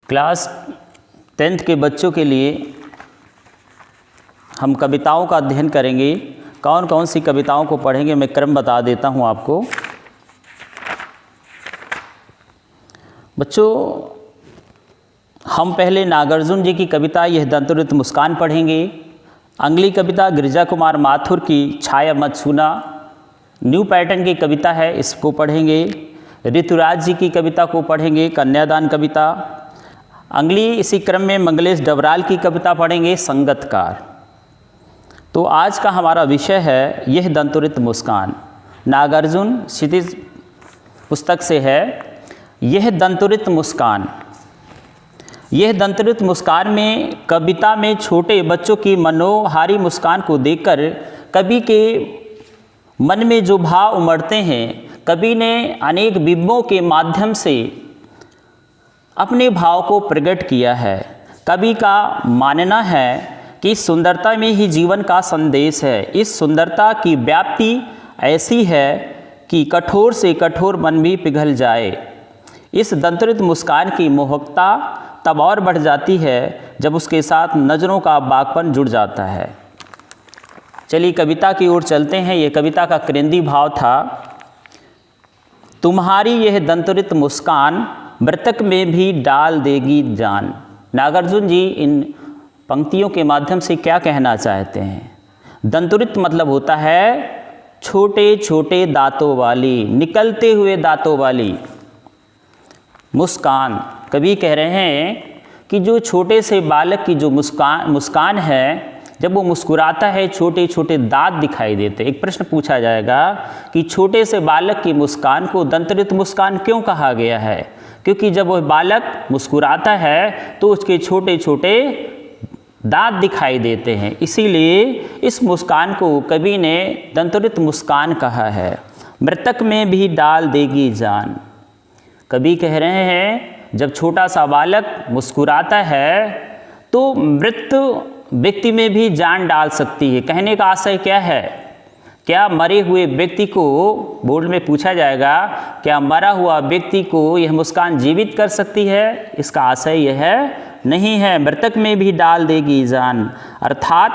Class 10th के बच्चों के लिए हम कविताओं का अध्ययन करेंगे। कौन कौन सी कविताओं को पढ़ेंगे मैं क्रम बता देता हूं आपको। बच्चों, हम पहले नागार्जुन जी की कविता यह दंतुरित मुस्कान पढ़ेंगे। अगली कविता गिरिजा कुमार माथुर की छाया मत छूना, न्यू पैटर्न की कविता है, इसको पढ़ेंगे। ऋतुराज जी की कविता को पढ़ेंगे, कन्यादान कविता। अगली इसी क्रम में मंगलेश डबराल की कविता पढ़ेंगे, संगतकार। तो आज का हमारा विषय है यह दंतुरित मुस्कान। नागार्जुन क्षितिज पुस्तक से है यह दंतुरित मुस्कान। यह दंतुरित मुस्कान में कविता में छोटे बच्चों की मनोहारी मुस्कान को देखकर कवि के मन में जो भाव उमड़ते हैं, कवि ने अनेक बिंबों के माध्यम से अपने भाव को प्रकट किया है। कवि का मानना है कि सुंदरता में ही जीवन का संदेश है। इस सुंदरता की व्याप्ति ऐसी है कि कठोर से कठोर मन भी पिघल जाए। इस दंतुरित मुस्कान की मोहकता तब और बढ़ जाती है जब उसके साथ नज़रों का बागपन जुड़ जाता है। चलिए कविता की ओर चलते हैं। ये कविता का केंद्रीय भाव था, तुम्हारी यह दंतुरित मुस्कान मृतक में भी डाल देगी जान। नागार्जुन जी इन पंक्तियों के माध्यम से क्या कहना चाहते हैं? दंतुरित मतलब होता है छोटे छोटे दांतों वाली, निकलते हुए दांतों वाली मुस्कान। कवि कह रहे हैं कि जो छोटे से बालक की जो मुस्कान है, जब वो मुस्कुराता है छोटे छोटे दांत दिखाई देते। एक प्रश्न पूछा जाएगा कि छोटे से बालक की मुस्कान को दंतुरित मुस्कान क्यों कहा गया है? क्योंकि जब वह बालक मुस्कुराता है तो उसके छोटे छोटे दांत दिखाई देते हैं, इसीलिए इस मुस्कान को कवि ने दंतुरित मुस्कान कहा है। मृतक में भी डाल देगी जान। कवि कह रहे हैं जब छोटा सा बालक मुस्कुराता है तो मृत व्यक्ति में भी जान डाल सकती है। कहने का आशय क्या है? क्या मरे हुए व्यक्ति को, बोर्ड में पूछा जाएगा, क्या मरा हुआ व्यक्ति को यह मुस्कान जीवित कर सकती है? इसका आशय यह नहीं है। मृतक में भी डाल देगी जान, अर्थात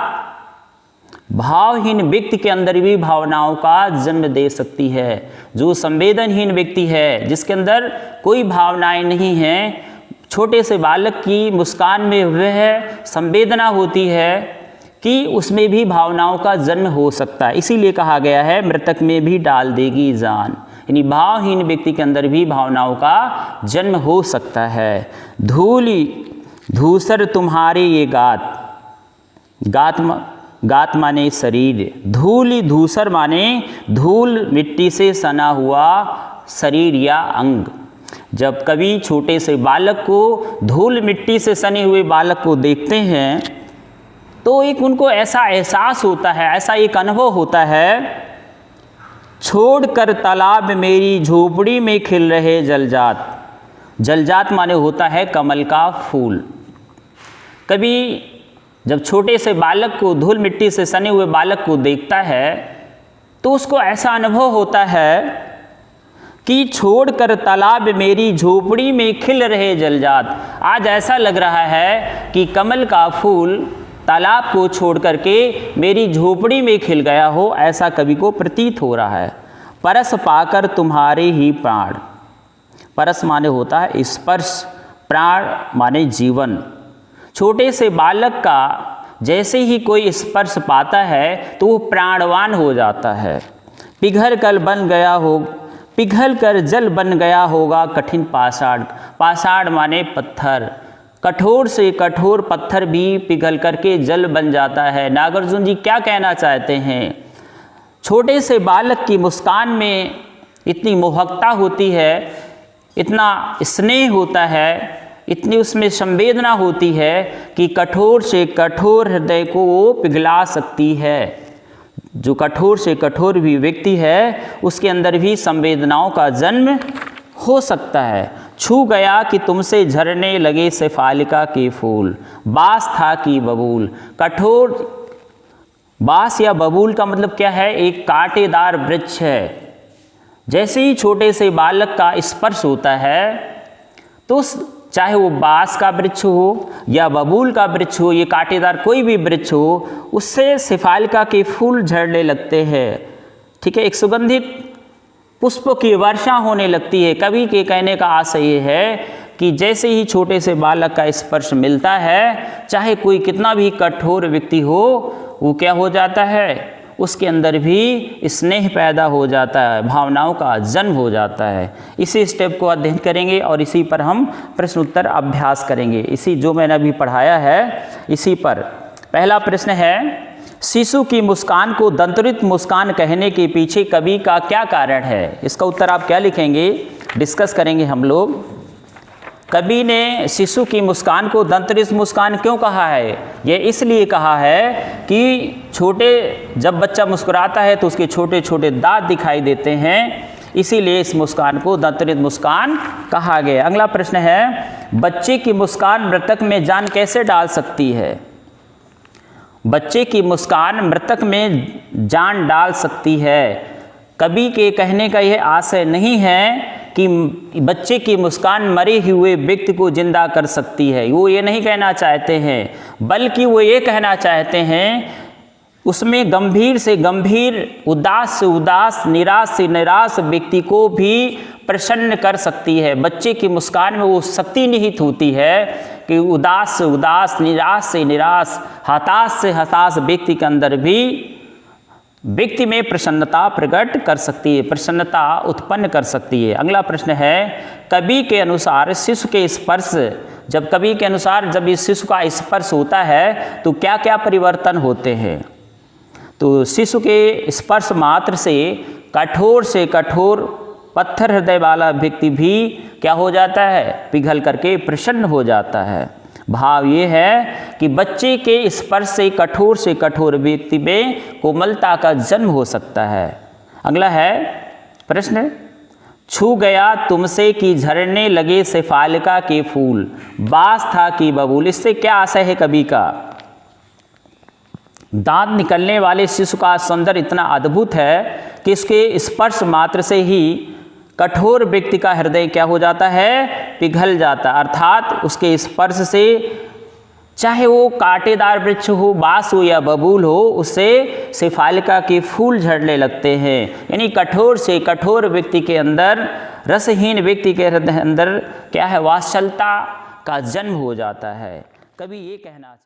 भावहीन व्यक्ति के अंदर भी भावनाओं का जन्म दे सकती है। जो संवेदनहीन व्यक्ति है, जिसके अंदर कोई भावनाएं नहीं हैं, छोटे से बालक की मुस्कान में वह संवेदना होती है कि उसमें भी भावनाओं का जन्म हो सकता है। इसीलिए कहा गया है मृतक में भी डाल देगी जान, यानी भावहीन व्यक्ति के अंदर भी भावनाओं का जन्म हो सकता है। धूली धूसर तुम्हारे ये गात माने शरीर, धूली धूसर माने धूल मिट्टी से सना हुआ शरीर या अंग। जब कवि छोटे से बालक को, धूल मिट्टी से सने हुए बालक को देखते हैं तो एक उनको ऐसा एहसास होता है, ऐसा एक अनुभव होता है, छोड़कर तालाब मेरी झोपड़ी में खिल रहे जलजात। जलजात माने होता है कमल का फूल। कवि जब छोटे से बालक को, धूल मिट्टी से सने हुए बालक को देखता है तो उसको ऐसा अनुभव होता है कि छोड़कर तालाब मेरी झोपड़ी में खिल रहे जलजात। आज ऐसा लग रहा है कि कमल का फूल तालाब को छोड़ करके मेरी झोपड़ी में खिल गया हो, ऐसा कवि को प्रतीत हो रहा है। परस पाकर तुम्हारे ही प्राण, परस माने होता है स्पर्श, प्राण माने जीवन। छोटे से बालक का जैसे ही कोई स्पर्श पाता है तो वो प्राणवान हो जाता है। पिघल कर जल बन गया होगा कठिन पाषाण। पाषाण माने पत्थर, कठोर से कठोर पत्थर भी पिघल करके जल बन जाता है। नागार्जुन जी क्या कहना चाहते हैं? छोटे से बालक की मुस्कान में इतनी मोहकता होती है, इतना स्नेह होता है, इतनी उसमें संवेदना होती है कि कठोर से कठोर हृदय को वो पिघला सकती है। जो कठोर से कठोर भी व्यक्ति है उसके अंदर भी संवेदनाओं का जन्म हो सकता है। छू गया कि तुमसे झरने लगे शेफालिका के फूल, बास था कि बबूल। कठोर बास या बबूल का मतलब क्या है? एक कांटेदार वृक्ष है। जैसे ही छोटे से बालक का स्पर्श होता है तो उस चाहे वो बांस का वृक्ष हो या बबूल का वृक्ष हो, ये कांटेदार कोई भी वृक्ष हो, उससे शेफालिका के फूल झड़ने लगते हैं। ठीक है, एक सुगंधित पुष्प की वर्षा होने लगती है। कवि के कहने का आशय ये है कि जैसे ही छोटे से बालक का स्पर्श मिलता है, चाहे कोई कितना भी कठोर व्यक्ति हो, वो क्या हो जाता है, उसके अंदर भी स्नेह पैदा हो जाता है, भावनाओं का जन्म हो जाता है। इसी स्टेप को अध्ययन करेंगे और इसी पर हम प्रश्न उत्तर अभ्यास करेंगे। इसी जो मैंने अभी पढ़ाया है इसी पर। पहला प्रश्न है, शिशु की मुस्कान को दंतरित मुस्कान कहने के पीछे कवि का क्या कारण है? इसका उत्तर आप क्या लिखेंगे, डिस्कस करेंगे हम लोग। कवि ने शिशु की मुस्कान को दंतरित मुस्कान क्यों कहा है? ये इसलिए कहा है कि जब बच्चा मुस्कुराता है तो उसके छोटे छोटे दांत दिखाई देते हैं, इसीलिए इस मुस्कान को दंतरित मुस्कान कहा गया। अगला प्रश्न है, बच्चे की मुस्कान मृतक में जान कैसे डाल सकती है? बच्चे की मुस्कान मृतक में जान डाल सकती है। कवि के कहने का यह आशय नहीं है कि बच्चे की मुस्कान मरे हुए व्यक्ति को जिंदा कर सकती है, वो ये नहीं कहना चाहते हैं, बल्कि वो ये कहना चाहते हैं उसमें गंभीर से गंभीर, उदास से उदास, निराश से निराश व्यक्ति को भी प्रसन्न कर सकती है। बच्चे की मुस्कान में वो शक्ति निहित होती है कि उदास से उदास, निराश से निराश, हताश से हताश व्यक्ति के अंदर भी व्यक्ति में प्रसन्नता प्रकट कर सकती है, प्रसन्नता उत्पन्न कर सकती है। अगला प्रश्न है, कवि के अनुसार शिशु के स्पर्श, जब इस शिशु का स्पर्श होता है तो क्या क्या परिवर्तन होते हैं? तो शिशु के स्पर्श मात्र से कठोर पत्थर हृदय वाला व्यक्ति भी क्या हो जाता है, पिघल करके प्रसन्न हो जाता है। भाव ये है कि बच्चे के स्पर्श से कठोर व्यक्ति में कोमलता का जन्म हो सकता है। अगला है प्रश्न, छू गया तुमसे कि झरने लगे शेफालिका के फूल, बांस था कि बबूल। इससे क्या आशय है कवि का? दांत निकलने वाले शिशु का सौंदर्य इतना अद्भुत है कि इसके स्पर्श मात्र से ही कठोर व्यक्ति का हृदय क्या हो जाता है, पिघल जाता है। अर्थात उसके स्पर्श से चाहे वो कांटेदार वृक्ष हो, बांस हो या बबूल हो, उससे शेफालिका के फूल झड़ने लगते हैं। यानी कठोर से कठोर व्यक्ति के अंदर, रसहीन व्यक्ति के अंदर क्या है, वात्सल्यता का जन्म हो जाता है। कभी ये कहना